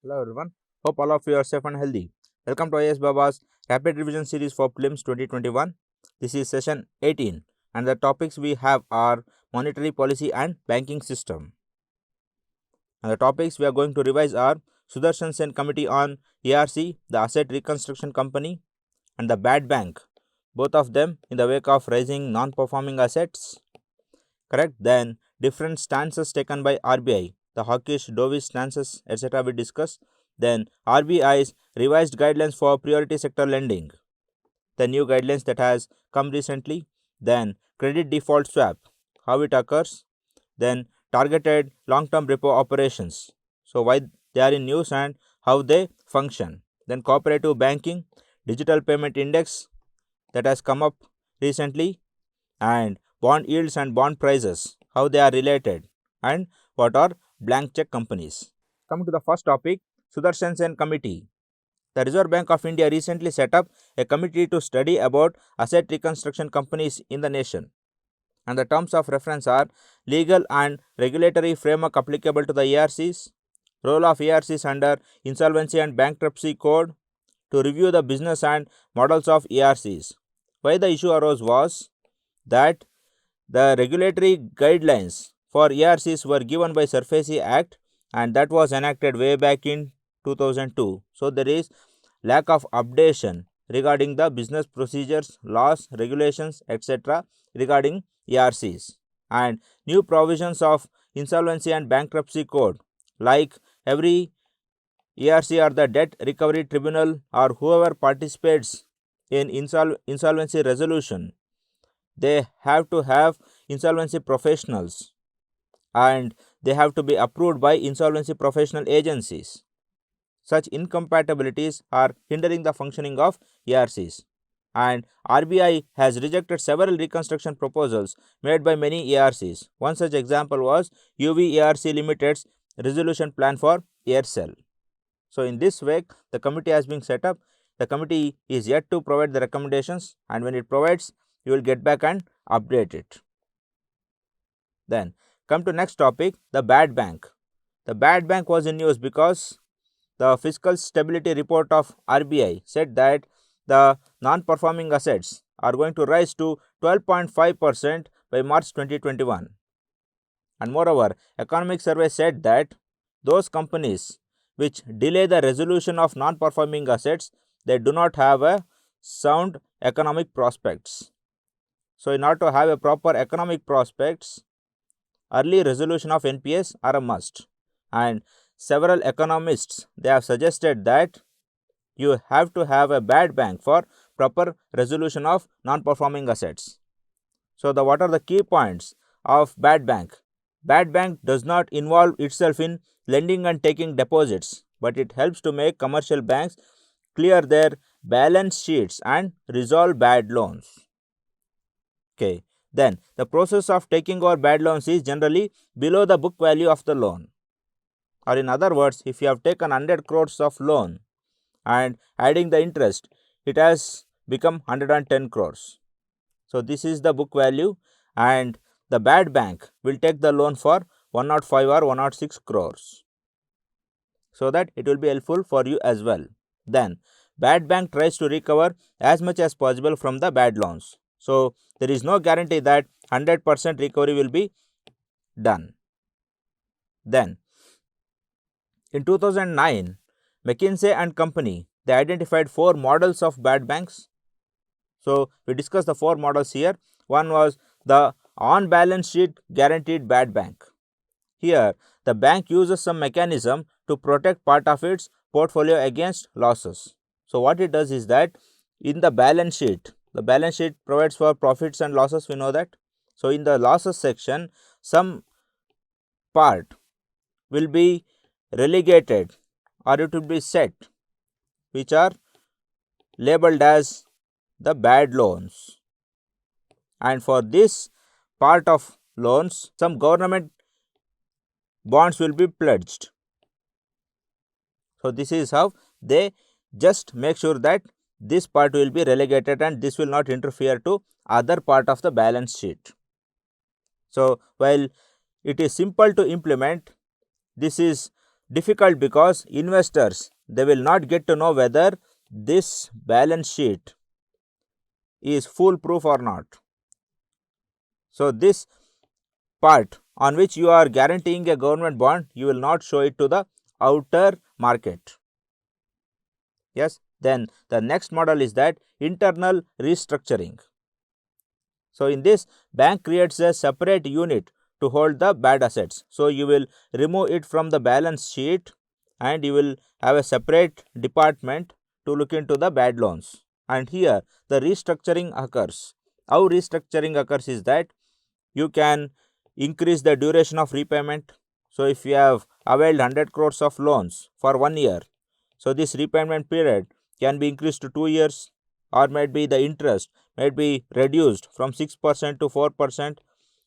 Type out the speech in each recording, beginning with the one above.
Hello everyone. Hope all of you are safe and healthy. Welcome to IS Baba's Rapid Revision Series for Prelims 2021. This is session 18 and the topics we have are monetary policy and banking system. And the topics we are going to revise are Sudarshan Sen Committee on ARC, the Asset Reconstruction Company, and the Bad Bank, both of them in the wake of rising non-performing assets. Correct? Then different stances taken by RBI, the hawkish, dovish stances, etc. we discuss. Then RBI's revised guidelines for priority sector lending, the new guidelines that has come recently. Then credit default swap, how it occurs. Then targeted long-term repo operations, so why they are in use and how they function. Then cooperative banking, digital payment index that has come up recently, and bond yields and bond prices, how they are related, and what are blank check companies. Coming to the first topic, Sudarshan Sen Committee. The Reserve Bank of India recently set up a committee to study about asset reconstruction companies in the nation. And the terms of reference are legal and regulatory framework applicable to the ARCs, role of ARCs under Insolvency and Bankruptcy Code, to review the business and models of ARCs. Why the issue arose was that the regulatory guidelines for ARCs were given by SARFAESI Act and that was enacted way back in 2002. So there is lack of updation regarding the business procedures, laws, regulations, etc. regarding ARCs, and new provisions of Insolvency and Bankruptcy Code, like every ARC or the Debt Recovery Tribunal or whoever participates in insolvency resolution, they have to have insolvency professionals and they have to be approved by insolvency professional agencies. Such incompatibilities are hindering the functioning of ARCs, and RBI has rejected several reconstruction proposals made by many ARCs. One such example was UV ARC Limited's resolution plan for Aircel. So in this way, the committee has been set up. The committee is yet to provide the recommendations, and when it provides, you will get back and update it. Then come to next topic, the bad bank. The bad bank was in news because the fiscal stability report of RBI said that the non-performing assets are going to rise to 12.5% by March 2021. And moreover, economic survey said that those companies which delay the resolution of non-performing assets, they do not have a sound economic prospects. So in order to have a proper economic prospects, early resolution of NPAs are a must, and several economists, they have suggested that you have to have a bad bank for proper resolution of non-performing assets. So what are the key points of bad bank? Bad bank does not involve itself in lending and taking deposits, but it helps to make commercial banks clear their balance sheets and resolve bad loans. Okay, then the process of taking over bad loans is generally below the book value of the loan. Or in other words, if you have taken 100 crores of loan and adding the interest, it has become 110 crores. So this is the book value, and the bad bank will take the loan for 105 or 106 crores, so that it will be helpful for you as well. Then bad bank tries to recover as much as possible from the bad loans. So there is no guarantee that 100% recovery will be done. Then in 2009, McKinsey and Company, they identified 4 models of bad banks. So we discussed the 4 models here. One was the on balance sheet guaranteed bad bank. Here the bank uses some mechanism to protect part of its portfolio against losses. So what it does is that in the balance sheet provides for profits and losses, we know that. So in the losses section, some part will be relegated or it will be set, which are labeled as the bad loans, and for this part of loans, some government bonds will be pledged. So this is how they just make sure that this part will be relegated and this will not interfere to other part of the balance sheet. So while it is simple to implement, this is difficult because investors, they will not get to know whether this balance sheet is foolproof or not. So this part on which you are guaranteeing a government bond, you will not show it to the outer market. Yes, then the next model is that internal restructuring. So in this, bank creates a separate unit to hold the bad assets. So you will remove it from the balance sheet and you will have a separate department to look into the bad loans. And here the restructuring occurs. How restructuring occurs is that you can increase the duration of repayment. So if you have availed 100 crores of loans for 1 year, so this repayment period can be increased to 2 years, or might be the interest might be reduced from 6% to 4%.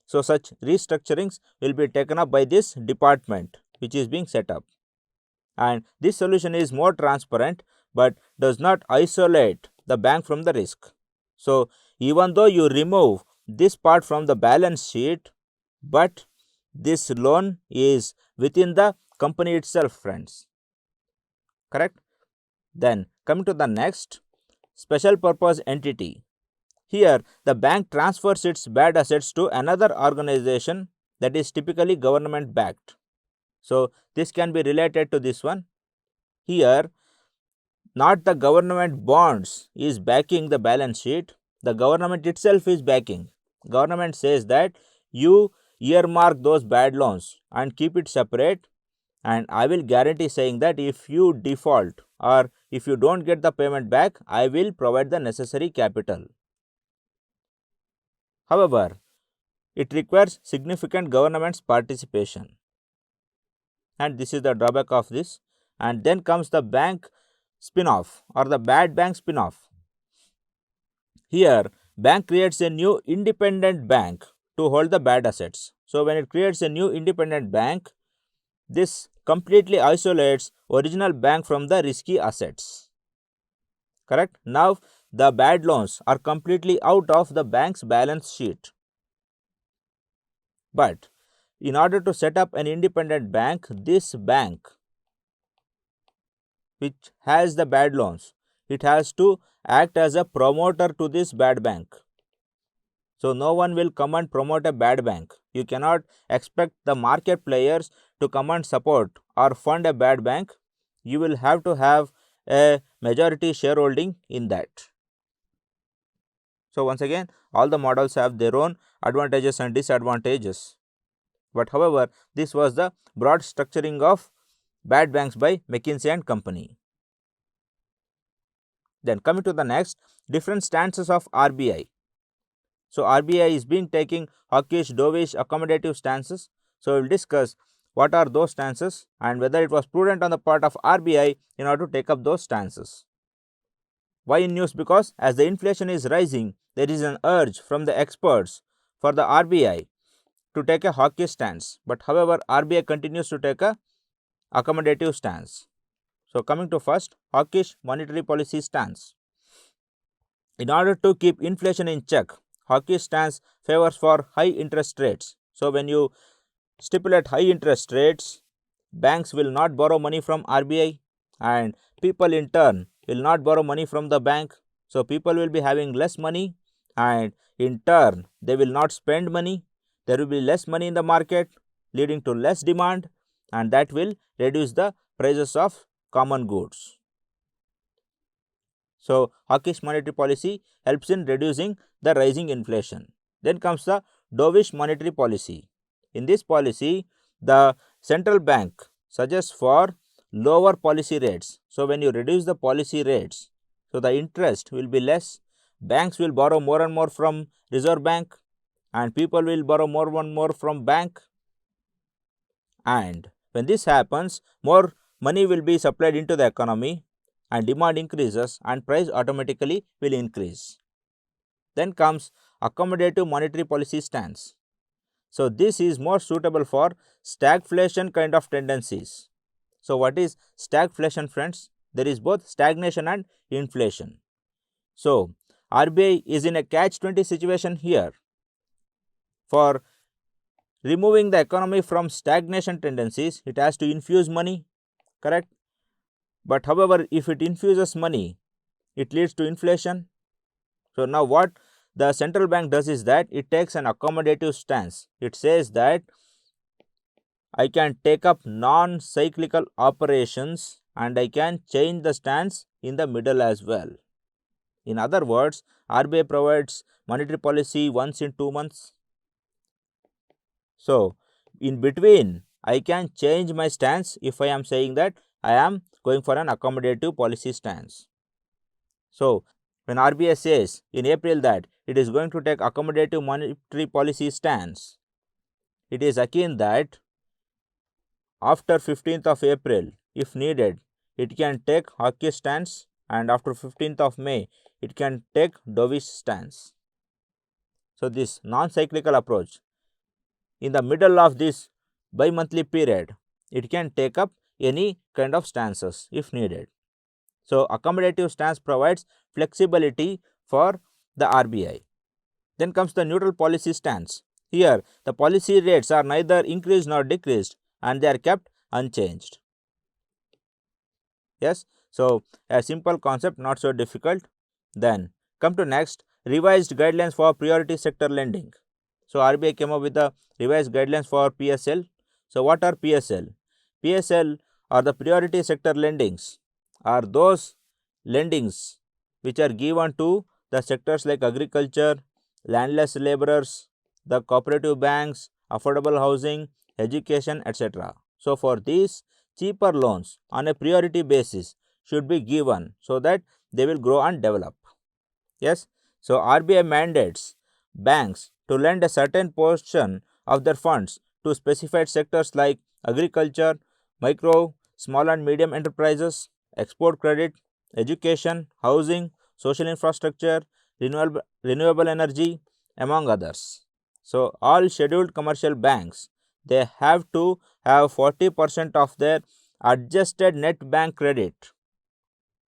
So such restructurings will be taken up by this department which is being set up. And this solution is more transparent but does not isolate the bank from the risk. So even though you remove this part from the balance sheet, but this loan is within the company itself, friends. Correct? Then coming to the next, special purpose entity. Here the bank transfers its bad assets to another organization that is typically government backed. So this can be related to this one. Here not the government bonds is backing the balance sheet, the government itself is backing. Government says that you earmark those bad loans and keep it separate, and I will guarantee saying that if you default or if you don't get the payment back, I will provide the necessary capital. However, it requires significant government's participation, and this is the drawback of this. And then comes the bank spin-off or the bad bank spin-off. Here bank creates a new independent bank to hold the bad assets. So when it creates a new independent bank, this completely isolates original bank from the risky assets. Correct? Now the bad loans are completely out of the bank's balance sheet. But in order to set up an independent bank, this bank which has the bad loans, it has to act as a promoter to this bad bank. So no one will come and promote a bad bank. You cannot expect the market players to come and support or fund a bad bank. You will have to have a majority shareholding in that. So once again, all the models have their own advantages and disadvantages. But however, this was the broad structuring of bad banks by McKinsey and Company. Then coming to the next, different stances of RBI. So RBI is being taking hawkish, dovish, accommodative stances. So we will discuss what are those stances and whether it was prudent on the part of RBI in order to take up those stances. Why in news? Because as the inflation is rising, there is an urge from the experts for the RBI to take a hawkish stance. But however, RBI continues to take a accommodative stance. So coming to first, hawkish monetary policy stance. In order to keep inflation in check, hawkish stance favors for high interest rates. So when you stipulate high interest rates, banks will not borrow money from RBI and people in turn will not borrow money from the bank. So people will be having less money and in turn they will not spend money. There will be less money in the market, leading to less demand, and that will reduce the prices of common goods. So hawkish monetary policy helps in reducing the rising inflation. Then comes the dovish monetary policy. In this policy, the central bank suggests for lower policy rates. So when you reduce the policy rates, so the interest will be less, banks will borrow more and more from Reserve Bank, and people will borrow more and more from bank. And when this happens, more money will be supplied into the economy and demand increases and price automatically will increase. Then comes accommodative monetary policy stance. So this is more suitable for stagflation kind of tendencies. So what is stagflation, friends? There is both stagnation and inflation. So RBI is in a catch-20 situation here. For removing the economy from stagnation tendencies, it has to infuse money, correct? But however, if it infuses money, it leads to inflation. So now what the central bank does is that it takes an accommodative stance. It says that I can take up non-cyclical operations and I can change the stance in the middle as well. In other words, RBI provides monetary policy once in 2 months. So in between, I can change my stance if I am saying that I am going for an accommodative policy stance. So when RBI says in April that it is going to take accommodative monetary policy stance, it is akin that after 15th of April, if needed, it can take hawkish stance, and after 15th of May, it can take dovish stance. So this non-cyclical approach, in the middle of this bi-monthly period, it can take up any kind of stances if needed. So accommodative stance provides flexibility for the RBI. Then comes the neutral policy stance. Here, the policy rates are neither increased nor decreased and they are kept unchanged. Yes, so a simple concept, not so difficult. Then come to next, revised guidelines for priority sector lending. So RBI came up with the revised guidelines for PSL. So what are PSL? PSL or the priority sector lendings are those lendings which are given to the sectors like agriculture, landless laborers, the cooperative banks, affordable housing, education, etc. So for these, cheaper loans on a priority basis should be given so that they will grow and develop. Yes, so RBI mandates banks to lend a certain portion of their funds to specified sectors like agriculture, micro, small and medium enterprises, export credit, education, housing, social infrastructure, renewable energy, among others. So all scheduled commercial banks, they have to have 40% of their adjusted net bank credit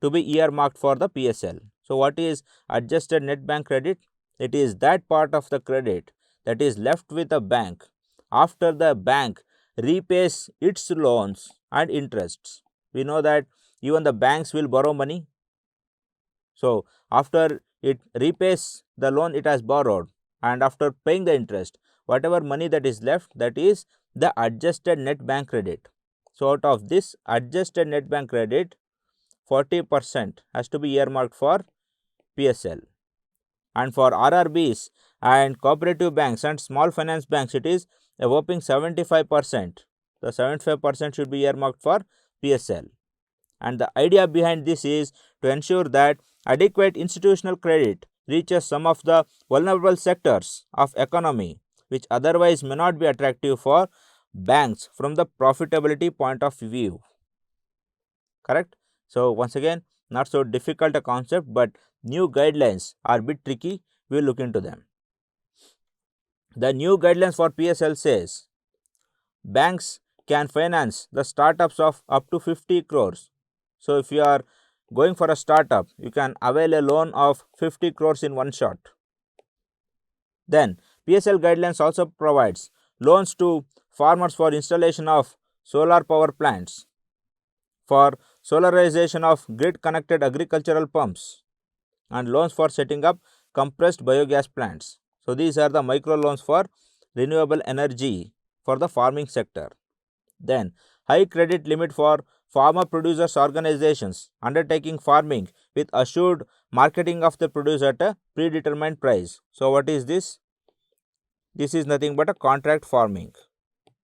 to be earmarked for the PSL. So what is adjusted net bank credit? It is that part of the credit that is left with the bank after the bank repays its loans and interests. We know that even the banks will borrow money. So after it repays the loan it has borrowed and after paying the interest, whatever money that is left, that is the adjusted net bank credit. So out of this adjusted net bank credit, 40% has to be earmarked for PSL. And for RRBs and cooperative banks and small finance banks, it is a whopping 75%. The 75% should be earmarked for PSL. And the idea behind this is to ensure that adequate institutional credit reaches some of the vulnerable sectors of economy which otherwise may not be attractive for banks from the profitability point of view. Correct? So once again, not so difficult a concept, but new guidelines are a bit tricky. We will look into them. The new guidelines for PSL says banks can finance the startups of up to 50 crores. So if you are going for a startup, you can avail a loan of 50 crores in one shot. Then PSL guidelines also provides loans to farmers for installation of solar power plants, for solarization of grid connected agricultural pumps, and loans for setting up compressed biogas plants. So these are the micro loans for renewable energy for the farming sector. Then high credit limit for farmer producers organizations undertaking farming with assured marketing of the produce at a predetermined price. So what is this? This is nothing but a contract farming.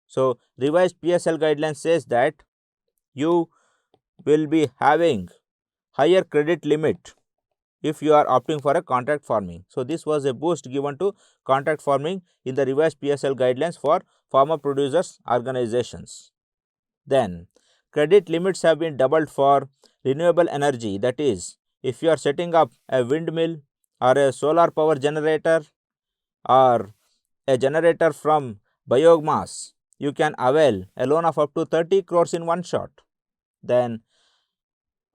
So revised PSL guidelines says that you will be having higher credit limit if you are opting for a contract farming. So this was a boost given to contract farming in the revised PSL guidelines for farmer producers organizations. Then credit limits have been doubled for renewable energy, that is, if you are setting up a windmill or a solar power generator or a generator from biomass, you can avail a loan of up to 30 crores in one shot. Then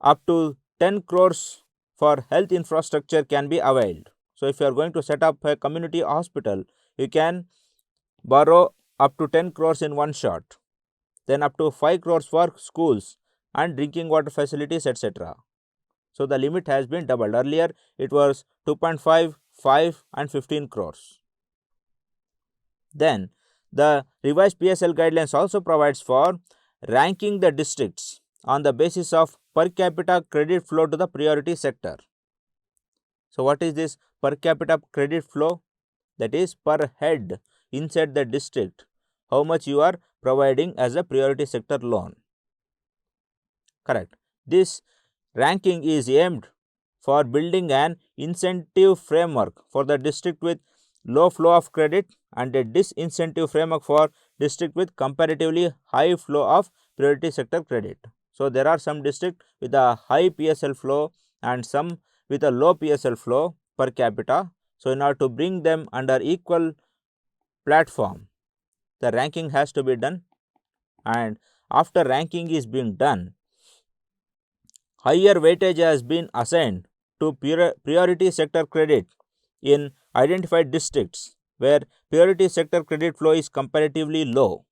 up to 10 crores for health infrastructure can be availed. So if you are going to set up a community hospital, you can borrow up to 10 crores in one shot. Then up to 5 crores for schools, and drinking water facilities, etc. So the limit has been doubled. Earlier it was 2.5, 5 and 15 crores. Then the revised PSL guidelines also provides for ranking the districts on the basis of per capita credit flow to the priority sector. So what is this per capita credit flow? That is per head inside the district, how much you are providing as a priority sector loan. Correct. This ranking is aimed for building an incentive framework for the district with low flow of credit and a disincentive framework for district with comparatively high flow of priority sector credit. So there are some districts with a high PSL flow and some with a low PSL flow per capita. So in order to bring them under equal platform, the ranking has to be done, and after ranking is being done, higher weightage has been assigned to priority sector credit in identified districts where priority sector credit flow is comparatively low.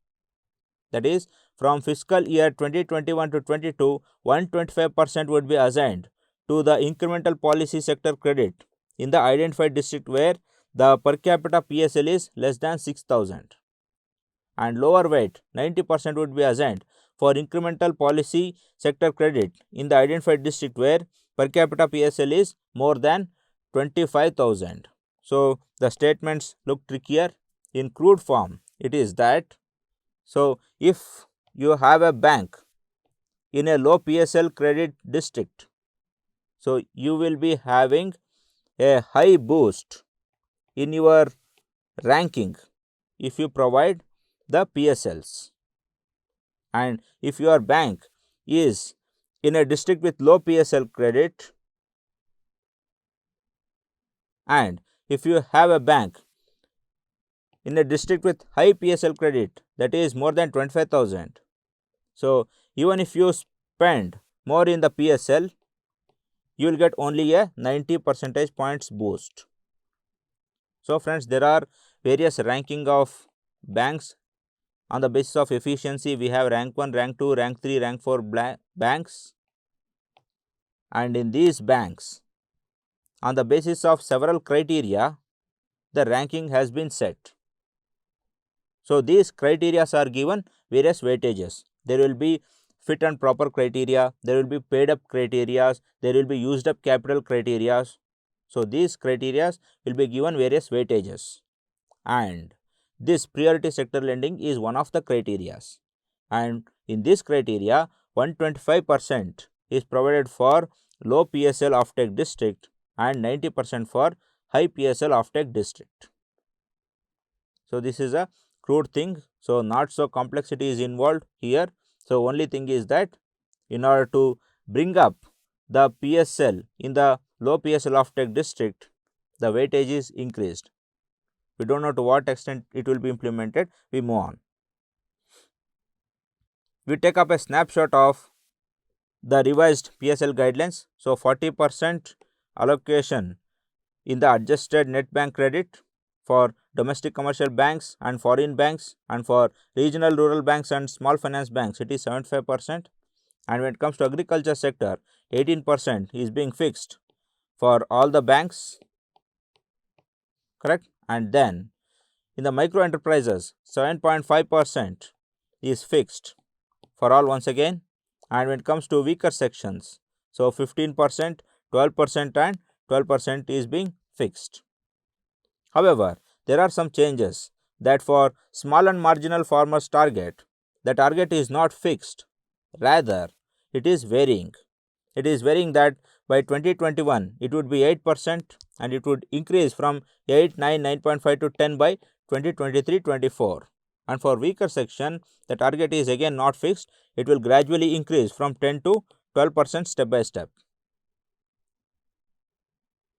That is, from fiscal year 2021 to 22, 125% would be assigned to the incremental policy sector credit in the identified district where the per capita PSL is less than 6,000, and lower weight 90% would be assigned for incremental policy sector credit in the identified district where per capita PSL is more than 25,000. So the statements look trickier. In crude form, it is that, so if you have a bank in a low PSL credit district, so you will be having a high boost in your ranking if you provide the PSLs. And if your bank is in a district with low PSL credit, and if you have a bank in a district with high PSL credit, that is more than 25,000, so even if you spend more in the PSL, you will get only a 90 percentage points boost. So friends, there are various ranking of banks on the basis of efficiency. We have rank 1, rank 2, rank 3, rank 4 banks, and in these banks, on the basis of several criteria, the ranking has been set. So these criteria are given various weightages. There will be fit and proper criteria, there will be paid up criteria, there will be used up capital criteria. So these criteria will be given various weightages, and this priority sector lending is one of the criteria. And in this criteria, 125% is provided for low PSL offtake district and 90% for high PSL offtake district. So this is a crude thing, so not so complexity is involved here. So only thing is that in order to bring up the PSL in the low PSL offtake district, the weightage is increased. We don't know to what extent it will be implemented. We move on. We take up a snapshot of the revised PSL guidelines. So 40% allocation in the adjusted net bank credit for domestic commercial banks and foreign banks, and for regional rural banks and small finance banks it is 75%, and when it comes to agriculture sector, 18% is being fixed for all the banks, correct. And then in the micro enterprises, 7.5% is fixed for all once again, and when it comes to weaker sections, so 15%, 12% and 12% is being fixed. However, there are some changes that for small and marginal farmers target, the target is not fixed, rather it is varying. It is varying that by 2021 it would be 8% and it would increase from 8, 9, 9.5 to 10 by 2023-24. And for weaker section, the target is again not fixed, it will gradually increase from 10 to 12% step by step.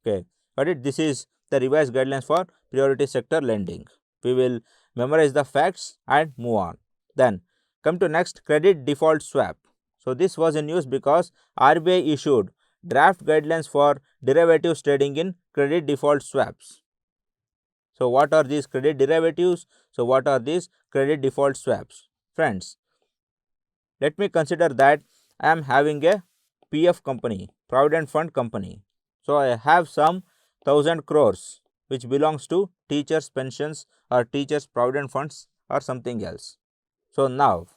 Okay, got it? This is the revised guidelines for priority sector lending. We will memorize the facts and move on. Then come to next, credit default swap. So this was in news because RBI issued draft guidelines for derivatives trading in credit default swaps. So what are these credit derivatives? So what are these credit default swaps? Friends, let me consider that I am having a PF company, Provident Fund company. So I have some 1000 crores which belongs to teachers' pensions or teachers' provident funds or something else. So now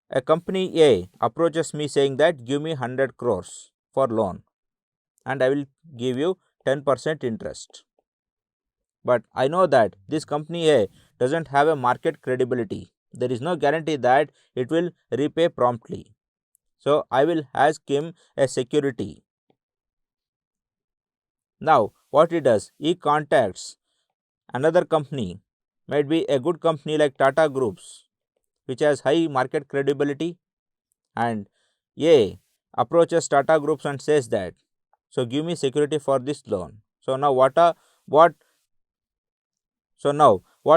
a company A approaches me saying that give me 100 crores for loan and I will give you 10% interest. But I know that this company A doesn't have a market credibility. There is no guarantee that it will repay promptly. So I will ask him a security. Now what he does, he contacts another company, might be a good company like Tata Groups, which has high market credibility, and A approaches Tata Groups and says that, so give me security for this loan. So now what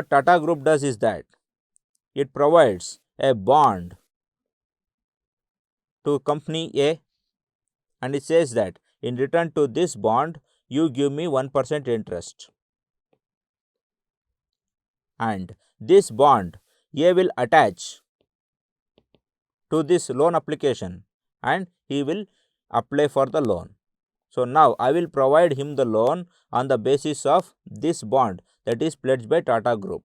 Tata Group does is that it provides a bond to company A and it says that in return to this bond you give me 1% interest, and this bond A will attach to this loan application and he will apply for the loan. So now I will provide him the loan on the basis of this bond that is pledged by Tata Group.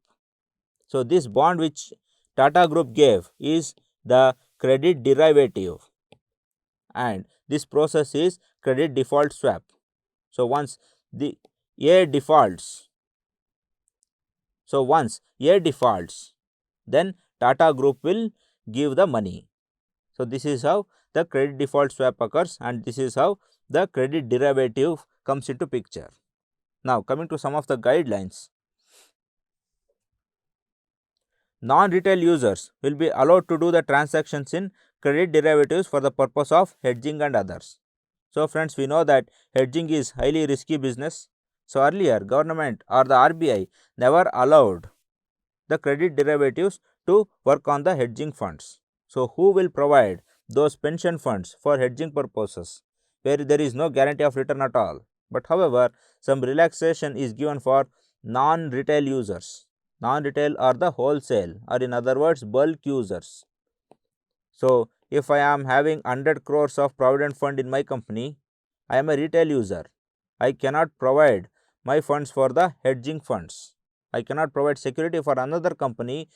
So this bond which Tata Group gave is the credit derivative, and this process is credit default swap. So once A defaults, then Tata Group will give the money. So this is how the credit default swap occurs, and this is how the credit derivative comes into picture. Now coming to some of the guidelines. Non-retail users will be allowed to do the transactions in credit derivatives for the purpose of hedging and others. So friends, we know that hedging is highly risky business. So earlier government or the RBI never allowed the credit derivatives to work on the hedging funds. So who will provide those pension funds for hedging purposes where there is no guarantee of return at all? But however, some relaxation is given for non-retail users. Non-retail or the wholesale, or in other words bulk users. So if I am having 100 crores of provident fund in my company, I am a retail user. I cannot provide my funds for the hedging funds. I cannot provide security for another company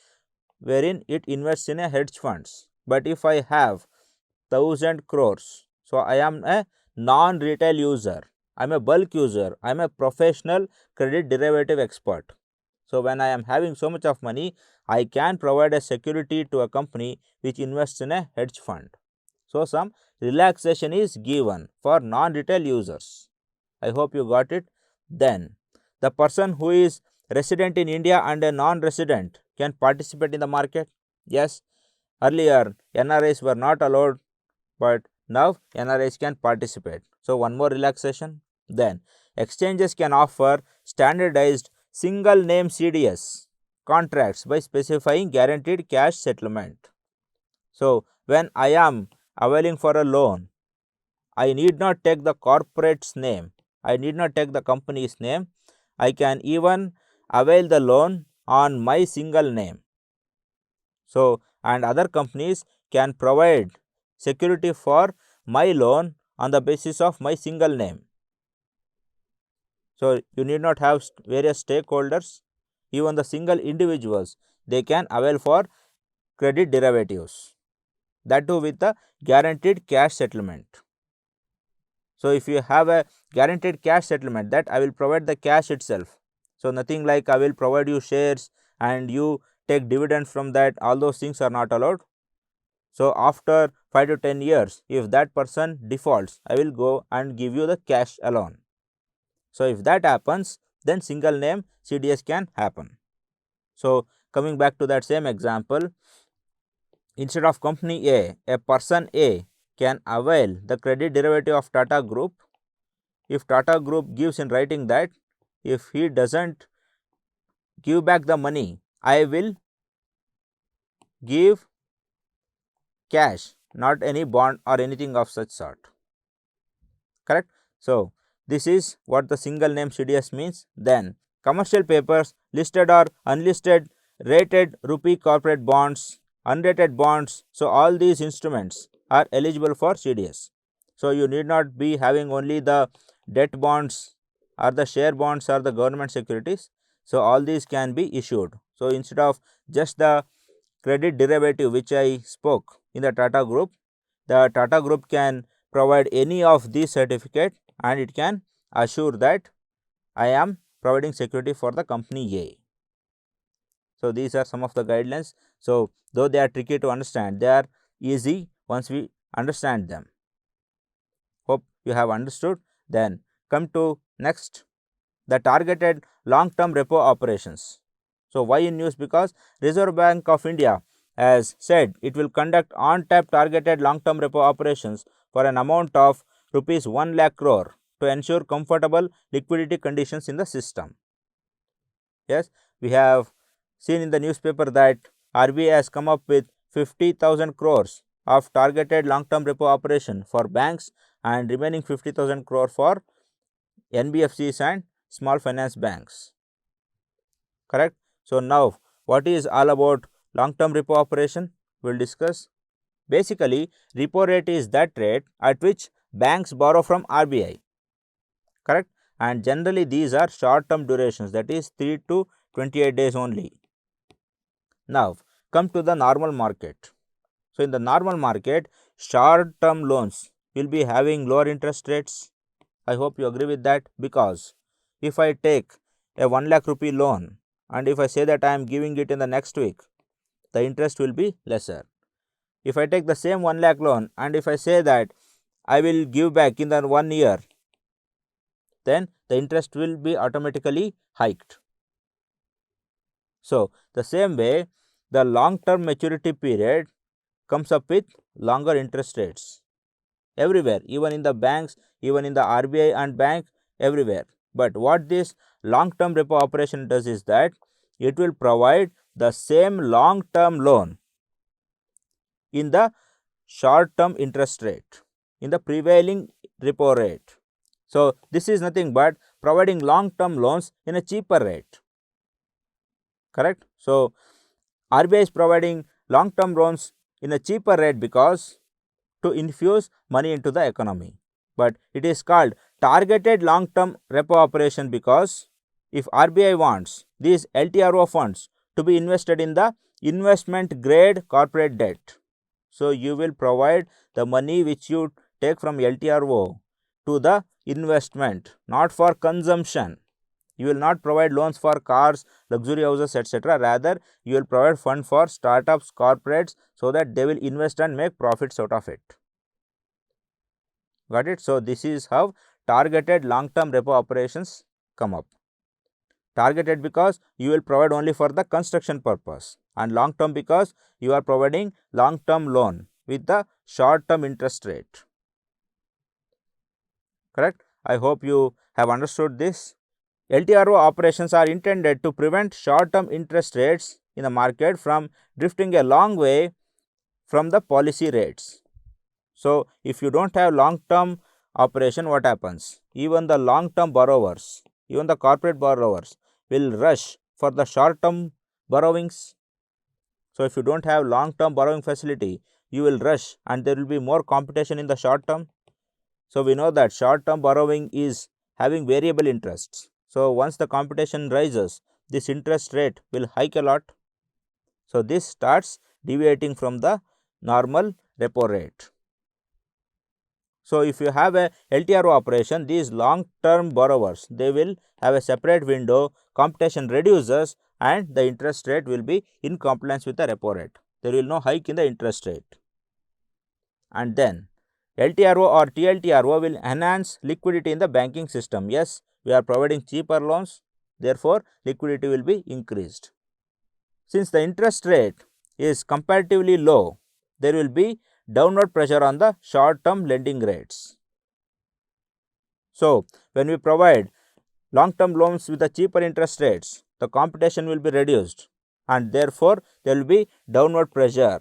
wherein it invests in a hedge funds. But if I have 1000 crores, so I am a non-retail user, I am a bulk user, I am a professional credit derivative expert. So when I am having so much of money, I can provide a security to a company which invests in a hedge fund. So some relaxation is given for non-retail users. I hope you got it. Then the person who is resident in India and a non-resident can participate in the market. Yes, earlier NRIs were not allowed, but now NRIs can participate. So one more relaxation. Then exchanges can offer standardized single name CDS contracts by specifying guaranteed cash settlement. So when I am availing for a loan, I need not take the corporate's name, I need not take the company's name, I can even avail the loan on my single name. So and other companies can provide security for my loan on the basis of my single name. So you need not have various stakeholders, even the single individuals, they can avail for credit derivatives, that too with the guaranteed cash settlement. So if you have a guaranteed cash settlement, that I will provide the cash itself. So nothing like I will provide you shares and you take dividends from that, all those things are not allowed. So after 5 to 10 years, if that person defaults, I will go and give you the cash alone. So if that happens, then single name CDS can happen. So coming back to that same example, instead of company a person A can avail the credit derivative of Tata Group if Tata Group gives in writing that if he doesn't give back the money, I will give cash, not any bond or anything of such sort. Correct? So this is what the single name CDS means. Then commercial papers, listed or unlisted, rated rupee corporate bonds, unrated bonds. So all these instruments are eligible for CDS. So you need not be having only the debt bonds or the share bonds or the government securities. So all these can be issued. So instead of just the credit derivative which I spoke in the Tata Group, the Tata Group can provide any of these certificate and it can assure that I am providing security for the company A. So these are some of the guidelines. So though they are tricky to understand, they are easy once we understand them. Hope you have understood. Then come to next, the targeted long term repo operations. So why in news? Because Reserve Bank of India has said it will conduct on tap targeted long term repo operations for an amount of rupees 1 lakh crore to ensure comfortable liquidity conditions in the system. Yes, we have seen in the newspaper that RBI has come up with 50,000 crores of targeted long term repo operation for banks and remaining 50,000 crore for NBFCs and small finance banks. Correct. So now what is all about long term repo operation? We will discuss. Basically, repo rate is that rate at which banks borrow from RBI. Correct. And generally these are short term durations, that is 3 to 28 days only. Now come to the normal market. So in the normal market, short term loans will be having lower interest rates. I hope you agree with that, because if I take a 1 lakh rupee loan and if I say that I am giving it in the next week, the interest will be lesser. If I take the same 1 lakh loan and if I say that I will give back in the 1 year, then the interest will be automatically hiked. So the same way, the long term maturity period comes up with longer interest rates everywhere, even in the banks, even in the RBI and bank, everywhere. But what this long term repo operation does is that it will provide the same long term loan in the short term interest rate, in the prevailing repo rate. So this is nothing but providing long term loans in a cheaper rate. Correct. So RBI is providing long term loans in a cheaper rate because to infuse money into the economy. But it is called targeted long term repo operation because if RBI wants these LTRO funds to be invested in the investment grade corporate debt, so you will provide the money which you take from LTRO to the investment, not for consumption. You will not provide loans for cars, luxury houses, etc. Rather, you will provide fund for startups, corporates, so that they will invest and make profits out of it. Got it? So this is how targeted long term repo operations come up. Targeted because you will provide only for the construction purpose, and long term because you are providing long term loan with the short term interest rate. Correct? I hope you have understood this. LTRO operations are intended to prevent short term interest rates in the market from drifting a long way from the policy rates. So if you don't have long term operation, what happens? Even the long term borrowers, even the corporate borrowers will rush for the short term borrowings. So if you don't have long term borrowing facility, you will rush and there will be more competition in the short term. So we know that short term borrowing is having variable interests. So once the competition rises, this interest rate will hike a lot. So this starts deviating from the normal repo rate. So if you have a LTRO operation, these long term borrowers, they will have a separate window, competition reduces and the interest rate will be in compliance with the repo rate. There will no hike in the interest rate. And then LTRO or TLTRO will enhance liquidity in the banking system. Yes, we are providing cheaper loans, therefore liquidity will be increased. Since the interest rate is comparatively low, there will be downward pressure on the short term lending rates. So when we provide long term loans with the cheaper interest rates, the competition will be reduced and therefore there will be downward pressure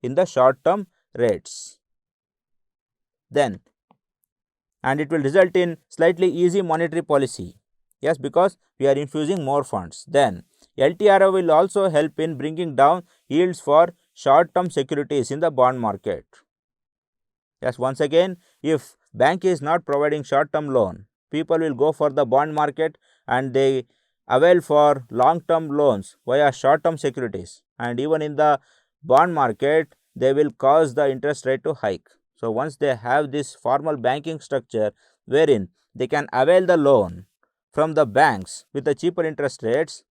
in the short term rates. Then, and it will result in slightly easy monetary policy. Yes, because we are infusing more funds. Then LTRO will also help in bringing down yields for short-term securities in the bond market. Yes, once again, if bank is not providing short-term loan, people will go for the bond market and they avail for long-term loans via short-term securities, and even in the bond market they will cause the interest rate to hike. So once they have this formal banking structure wherein they can avail the loan from the banks with the cheaper interest rates,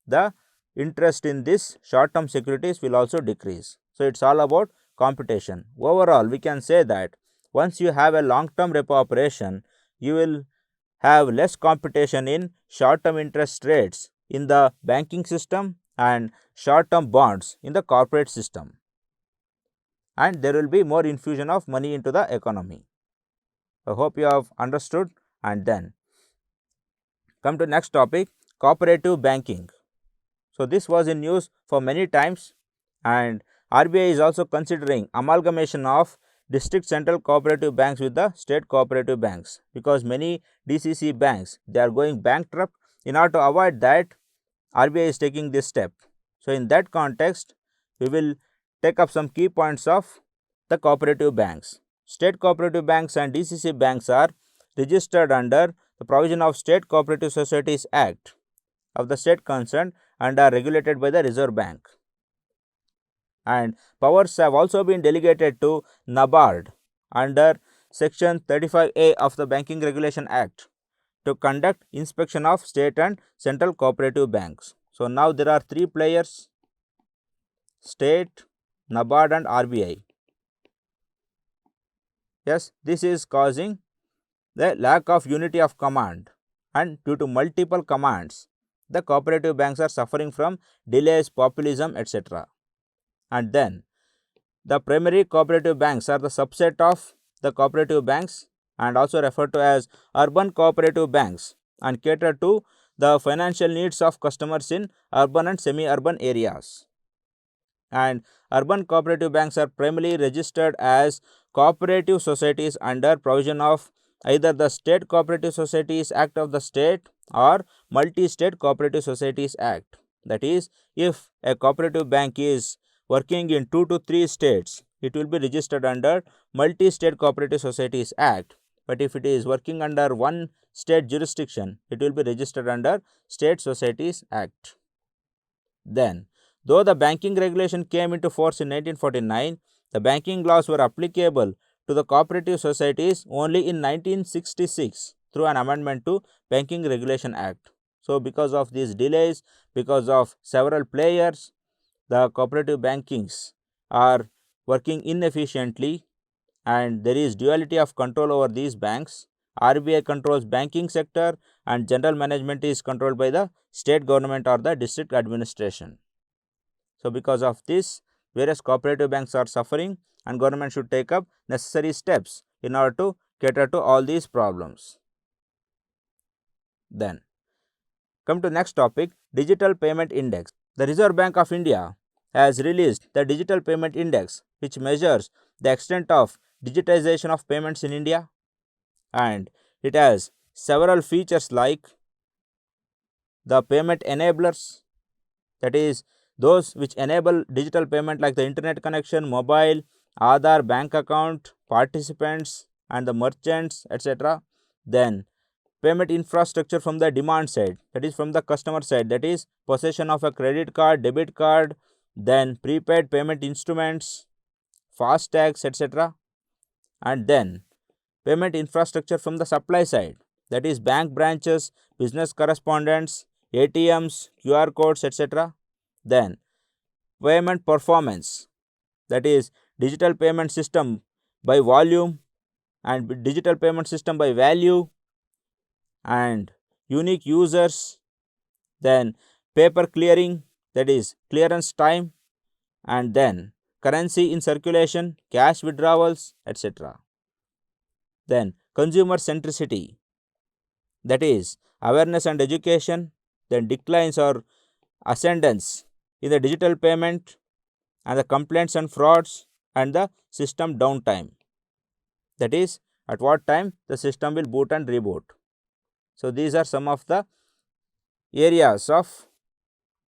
the interest in this short-term securities will also decrease. So it's all about competition. Overall, we can say that once you have a long-term repo operation, you will have less competition in short-term interest rates in the banking system and short-term bonds in the corporate system, and there will be more infusion of money into the economy. I hope you have understood. And then come to next topic, cooperative banking. So this was in news for many times, and RBI is also considering amalgamation of district central cooperative banks with the state cooperative banks, because many DCC banks, they are going bankrupt. In order to avoid that, RBI is taking this step. So in that context, we will take up some key points of the cooperative banks. State cooperative banks and DCC banks are registered under the provision of State Cooperative Societies Act of the state concerned and are regulated by the Reserve Bank. And powers have also been delegated to NABARD under section 35A of the Banking Regulation Act to conduct inspection of state and central cooperative banks. So now there are three players: state, NABARD and RBI. Yes, this is causing the lack of unity of command, and due to multiple commands, the cooperative banks are suffering from delays, populism, etc. And then the primary cooperative banks are the subset of the cooperative banks and also referred to as urban cooperative banks, and cater to the financial needs of customers in urban and semi-urban areas. And urban cooperative banks are primarily registered as cooperative societies under provision of either the State Cooperative Societies Act of the state or Multi-State Cooperative Societies Act. That is, if a cooperative bank is working in 2 to 3 states, it will be registered under Multi-State Cooperative Societies Act. But if it is working under one state jurisdiction, it will be registered under State Societies Act. Then, though the banking regulation came into force in 1949, the banking laws were applicable to the cooperative societies only in 1966 through an amendment to Banking Regulation Act. So because of these delays, because of several players, the cooperative bankings are working inefficiently and there is duality of control over these banks. RBI controls banking sector and general management is controlled by the state government or the district administration. So because of this, various cooperative banks are suffering and government should take up necessary steps in order to cater to all these problems. Then come to next topic, Digital Payment Index. The Reserve Bank of India has released the Digital Payment Index, which measures the extent of digitization of payments in India, and it has several features like the payment enablers, that is those which enable digital payment like the internet connection, mobile, Aadhaar, bank account, participants and the merchants, etc. Then payment infrastructure from the demand side, that is from the customer side, that is possession of a credit card, debit card, then prepaid payment instruments, FASTags, etc. And then payment infrastructure from the supply side, that is bank branches, business correspondents, ATMs, QR codes, etc. Then payment performance, that is digital payment system by volume and digital payment system by value and unique users, then paper clearing, that is clearance time, and then currency in circulation, cash withdrawals, etc. Then consumer centricity, that is awareness and education, then declines or ascendance in the digital payment and the complaints and frauds and the system downtime, that is at what time the system will boot and reboot. So these are some of the areas of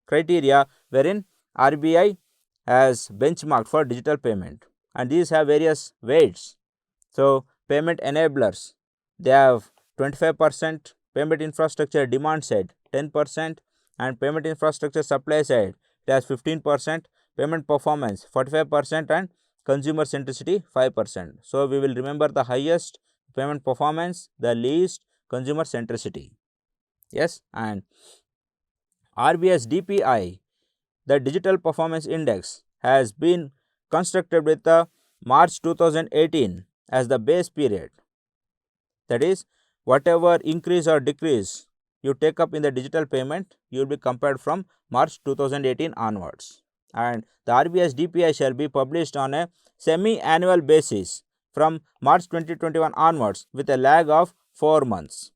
criteria wherein RBI as benchmark for digital payment, and these have various weights. So payment enablers, they have 25%, payment infrastructure demand side 10%, and payment infrastructure supply side it has 15%, payment performance 45%, and consumer centricity 5%. So we will remember the highest payment performance, the least consumer centricity. Yes, and RBS DPI, the Digital Performance Index, has been constructed with the March 2018 as the base period. That is, whatever increase or decrease you take up in the digital payment, you will be compared from March 2018 onwards. And the RBS DPI shall be published on a semi-annual basis from March 2021 onwards with a lag of 4 months.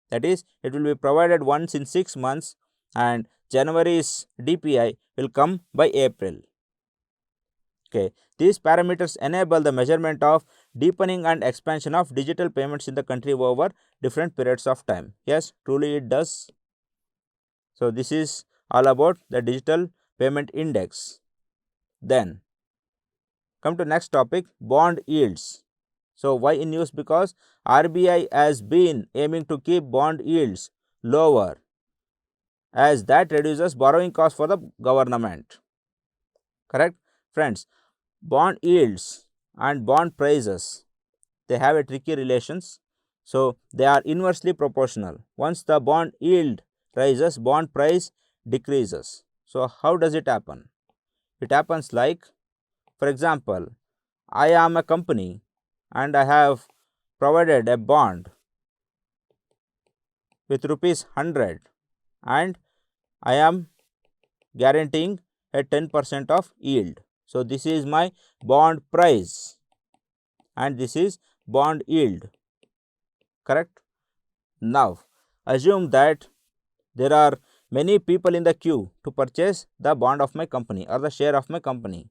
That is, it will be provided once in 6 months, and January's DPI will come by April. Okay. These parameters enable the measurement of deepening and expansion of digital payments in the country over different periods of time. Yes, truly it does. So this is all about the digital payment index. Then come to next topic, bond yields. So why in news? Because RBI has been aiming to keep bond yields lower, as that reduces borrowing cost for the government. Correct, friends? Bond yields and bond prices, they have a tricky relations. So they are inversely proportional. Once the bond yield rises, bond price decreases. So how does it happen? It happens like, for example, I am a company and I have provided a bond with rupees 100, and I am guaranteeing a 10% of yield. So this is my bond price and this is bond yield. Correct? Now assume that there are many people in the queue to purchase the bond of my company or the share of my company.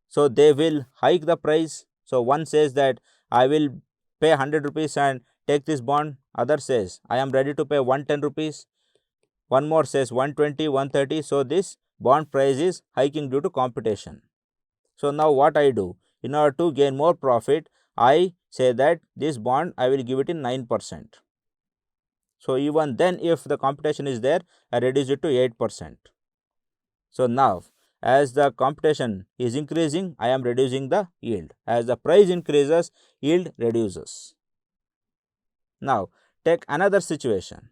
So they will hike the price. So one says that I will pay 100 rupees and take this bond. Other says I am ready to pay 110 rupees. One more says 120, 130. So this bond price is hiking due to competition. So now what I do? In order to gain more profit, I say that this bond I will give it in 9%. So even then, if the competition is there, I reduce it to 8%. So now, as the competition is increasing, I am reducing the yield. As the price increases, yield reduces. Now take another situation.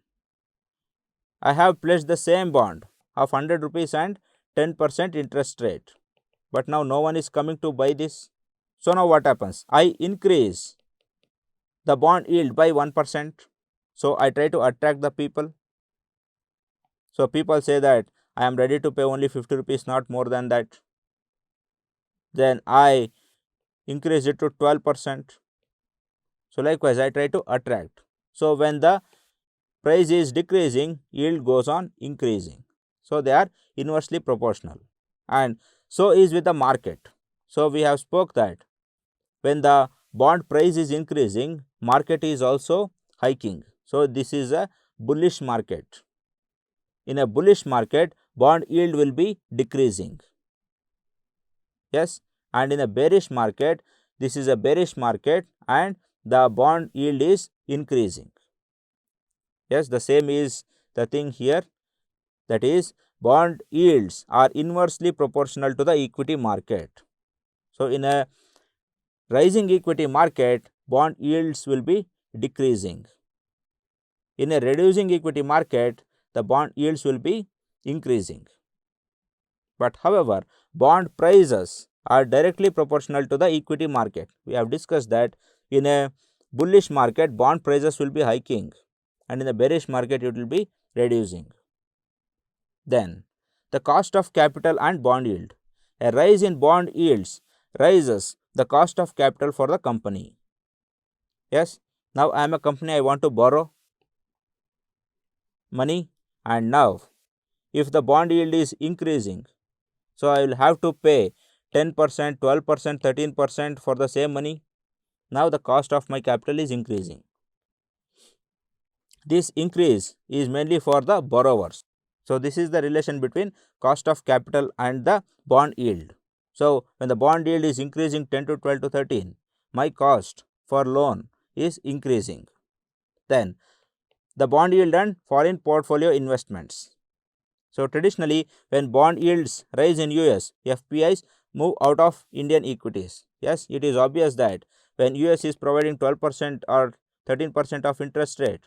I have pledged the same bond of 100 rupees and 10% interest rate, but now no one is coming to buy this. So now what happens? I increase the bond yield by 1%. So I try to attract the people. So people say that I am ready to pay only 50 rupees, not more than that. Then I increase it to 12%. So likewise I try to attract. So when the price is decreasing, yield goes on increasing. So they are inversely proportional. And so is with the market. So we have spoke that when the bond price is increasing, market is also hiking. So this is a bullish market. In a bullish market, bond yield will be decreasing. Yes, and in a bearish market, this is a bearish market and the bond yield is increasing. Yes, the same is the thing here. That is, bond yields are inversely proportional to the equity market. So in a rising equity market, bond yields will be decreasing. In a reducing equity market, the bond yields will be increasing. But however, bond prices are directly proportional to the equity market. We have discussed that in a bullish market, bond prices will be hiking, and in the bearish market, it will be reducing. Then the cost of capital and bond yield. A rise in bond yields raises the cost of capital for the company. Yes, now I am a company, I want to borrow money, and now if the bond yield is increasing, so I will have to pay 10%, 12%, 13% for the same money. Now the cost of my capital is increasing. This increase is mainly for the borrowers. So this is the relation between cost of capital and the bond yield. So when the bond yield is increasing 10 to 12 to 13, my cost for loan is increasing. Then the bond yield and foreign portfolio investments. So traditionally, when bond yields rise in US, FPIs move out of Indian equities. Yes, it is obvious that when US is providing 12% or 13% of interest rate,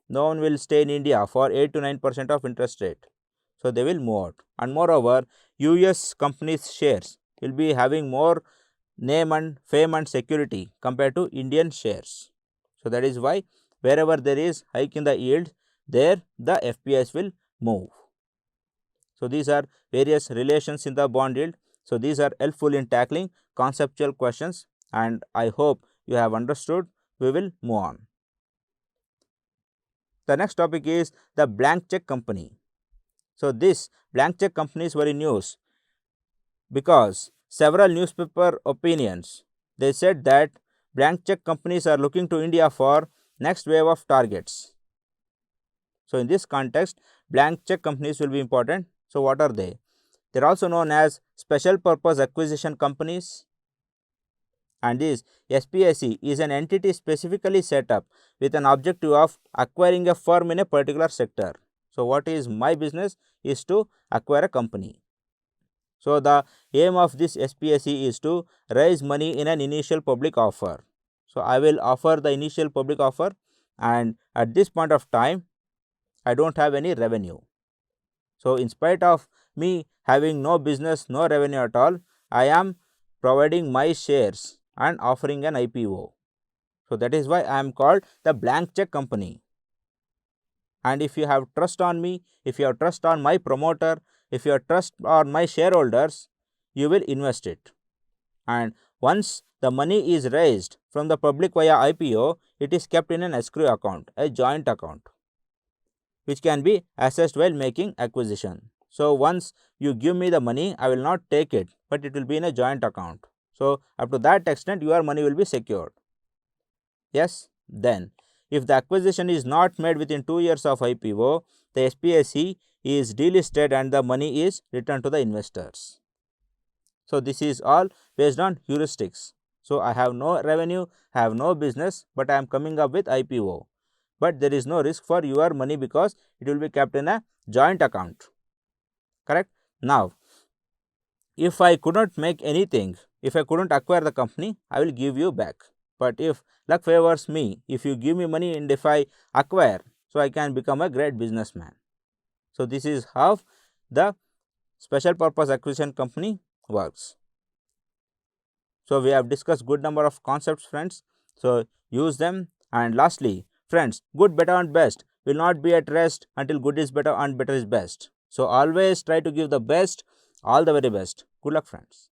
no one will stay in India for 8 to 9% of interest rate. So they will move out. And moreover, US companies' shares will be having more name and fame and security compared to Indian shares. So that is why wherever there is hike in the yield, there the FPIs will move. So these are various relations in the bond yield. So these are helpful in tackling conceptual questions, and I hope you have understood. We will move on. The next topic is the blank check company. So this blank check companies were in news because several newspaper opinions, they said that blank check companies are looking to India for next wave of targets. So in this context, blank check companies will be important. So what are they? They are also known as special purpose acquisition companies, and this SPAC is an entity specifically set up with an objective of acquiring a firm in a particular sector. So what is my business is to acquire a company. So the aim of this SPAC is to raise money in an initial public offer. So I will offer the initial public offer, and at this point of time I don't have any revenue. So in spite of me having no business, no revenue at all, I am providing my shares and offering an IPO. So that is why I am called the blank check company. And if you have trust on me, if you have trust on my promoter, if you have trust on my shareholders, you will invest it. And once the money is raised from the public via IPO, it is kept in an escrow account, a joint account, which can be accessed while making acquisition. So once you give me the money, I will not take it, but it will be in a joint account. So up to that extent, your money will be secured. Yes, then if the acquisition is not made within 2 years of IPO, the SPAC is delisted and the money is returned to the investors. So this is all based on heuristics. So I have no revenue, I have no business, but I am coming up with IPO. But there is no risk for your money because it will be kept in a joint account. Correct? Now, if I could not make anything, if I couldn't acquire the company, I will give you back. But if luck favors me, if you give me money and if I acquire, so I can become a great businessman. So this is how the special purpose acquisition company works. So we have discussed good number of concepts, friends. So use them. And lastly, friends, good, better and best will not be at rest until good is better and better is best. So always try to give the best, all the very best. Good luck, friends.